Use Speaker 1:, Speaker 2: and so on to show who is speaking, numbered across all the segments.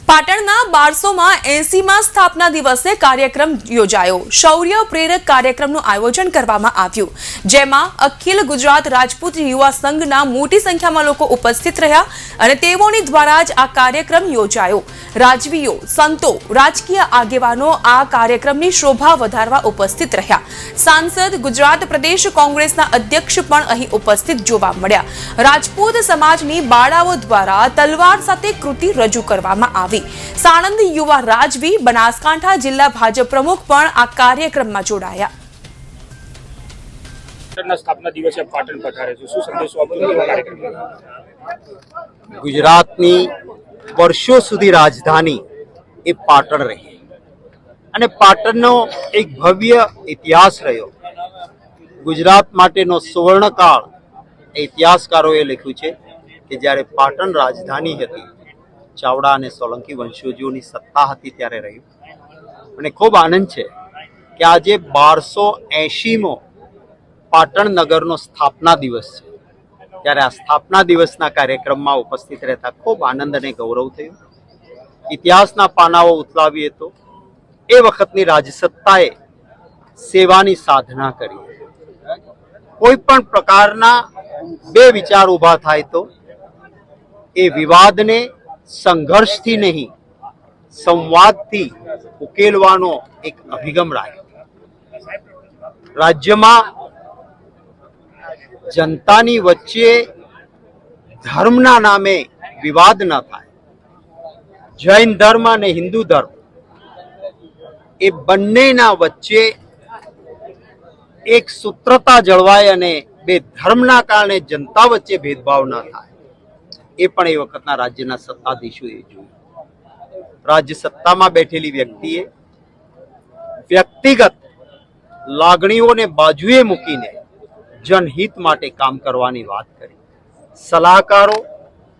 Speaker 1: પાટણના 1280માં સ્થાપના દિવસે કાર્યક્રમ યોજાયો। શૌર્ય પ્રેરક કાર્યક્રમનું આયોજન કરવામાં આવ્યું, જેમાં અખિલ ગુજરાત રાજપૂત યુવા સંઘના મોટી સંખ્યામાં લોકો ઉપસ્થિત રહ્યા અને તેઓની દ્વારા જ આ કાર્યક્રમ યોજાયો। રાજવીઓ, સંતો, રાજકીય આગેવાનો આ કાર્યક્રમની શોભા વધારવા ઉપસ્થિત રહ્યા। સાંસદ, ગુજરાત પ્રદેશ કોંગ્રેસના અધ્યક્ષ પણ અહીં ઉપસ્થિત જોવા મળ્યા। રાજપૂત સમાજની બાળાઓ દ્વારા તલવાર સાથે કૃતિ રજૂ કરવામાં આવી। સાણંદ યુવા રાજવી, બનાસકાંઠા જિલ્લા ભાજપ પ્રમુખ પણ આ કાર્યક્રમમાં જોડાયા।
Speaker 2: સ્થાપના દિવસે પાટણ પધારે છે, શું સંદેશો આપશો આ કાર્યક્રમમાં?
Speaker 3: ગુજરાતની વર્ષો સુધી રાજધાની એ પાટણ રહી અને પાટણનો એક ભવ્ય ઇતિહાસ રહ્યો। ગુજરાત માટેનો સુવર્ણકાળ ઇતિહાસકારોએ લખ્યું છે કે જ્યારે પાટણ રાજધાની હતી, ચાવડા અને સોલંકી વંશજોની સત્તા હતી ત્યારે રહ્યું। અને ખૂબ આનંદ છે કે આજે 1280મો પાટણ નગરનો સ્થાપના દિવસ છે, ત્યારે આ સ્થાપના દિવસના કાર્યક્રમમાં ઉપસ્થિત રહેતા ખૂબ આનંદ અને ગૌરવ થયું। ઇતિહાસના પાનાઓ ઉથલાવીએ તો એ વખતની રાજસત્તાએ સેવાની સાધના કરી। કોઈ પણ પ્રકારના બે વિચાર ઊભા થાય તો એ વિવાદને સંઘર્ષથી નહીં, સંવાદથી ઉકેલવાનો એક અભિગમ રાખ્યો। રાજ્યમાં જનતાની વચ્ચે ધર્મના નામે વિવાદ ન થાય। જૈન ધર્મ અને હિન્દુ ધર્મ એ બંનેના વચ્ચે એક સૂત્રતા જળવાય અને બે ધર્મના કારણે જનતા વચ્ચે ભેદભાવ ન થાય, એ પણ એ વખતના રાજ્યના સત્તાધીશોએ જોયું। રાજ્ય સત્તામાં બેઠેલી વ્યક્તિએ વ્યક્તિગત લાગણીઓને બાજુએ મૂકીને જનહિત માટે કામ કરવાની વાત કરી। સલાહકારો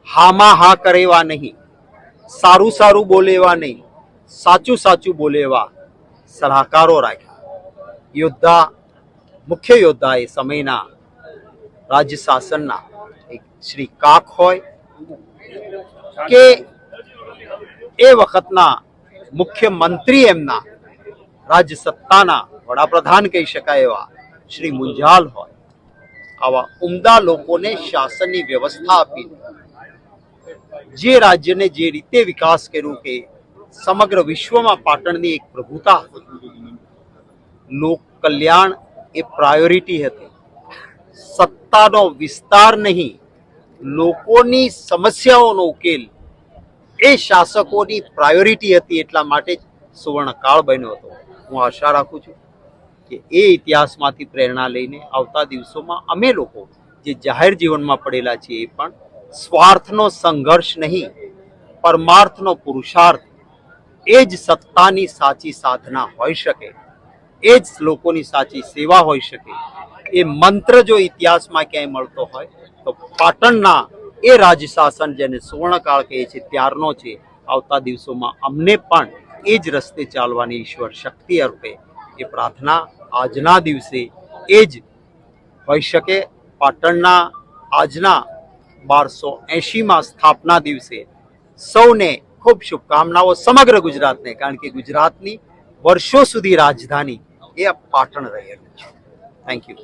Speaker 3: હામાં હા કરેવા નહીં, સારું સારું બોલેવા નહીં, સાચું સાચું બોલેવા સલાહકારો રાખ્યા। યોદ્ધા, મુખ્ય યોદ્ધા એ સમયના રાજ્ય શાસનના એક શ્રી કાક હોય કે એ વખતના મુખ્યમંત્રી, એમના રાજ્ય સત્તાના વડાપ્રધાન કહી શકાય એવા શ્રી મુંજાલ હોય, આવા ઉમદા લોકોને શાસનની વ્યવસ્થા આપીને જે રાજ્યને જે રીતે વિકાસ કર્યું કે સમગ્ર વિશ્વમાં પાટણની એક પ્રભુતા હતી। લોક કલ્યાણ એ પ્રાયોરિટી હતી, સત્તાનો વિસ્તાર નહીં, લોકોની સમસ્યાઓનો ઉકેલ એ શાસકોની પ્રાયોરિટી હતી। એટલા માટે જ સુવર્ણકાળ બન્યો હતો। હું આશા રાખું છું કે એ ઇતિહાસમાંથી પ્રેરણા લઈને આવતા દિવસોમાં અમે લોકો જે જાહેર જીવનમાં પડેલા છીએ એ પણ સ્વાર્થનો સંઘર્ષ નહીં, પરમાર્થનો પુરુષાર્થ એ જ સત્તાની સાચી સાધના હોઈ શકે, એ જ લોકોની સાચી સેવા હોઈ શકે। એ મંત્ર જો ઇતિહાસમાં ક્યાંય મળતો હોય તો પાટણના એ રાજ્ય શાસન, જેને સુવર્ણકાળ કહે છે, ત્યારનો છે। આવતા દિવસોમાં અમને પણ એ જ રસ્તે ચાલવાની ઈશ્વર શક્તિ અર્પે એ પ્રાર્થના આજના દિવસે એ જ હોઈ શકે। પાટણના આજના 1280માં સ્થાપના દિવસે સૌને ખૂબ શુભકામનાઓ, સમગ્ર ગુજરાતને, કારણ કે ગુજરાતની વર્ષો સુધી રાજધાની એ પાટણ રહેલું છે। Thank you.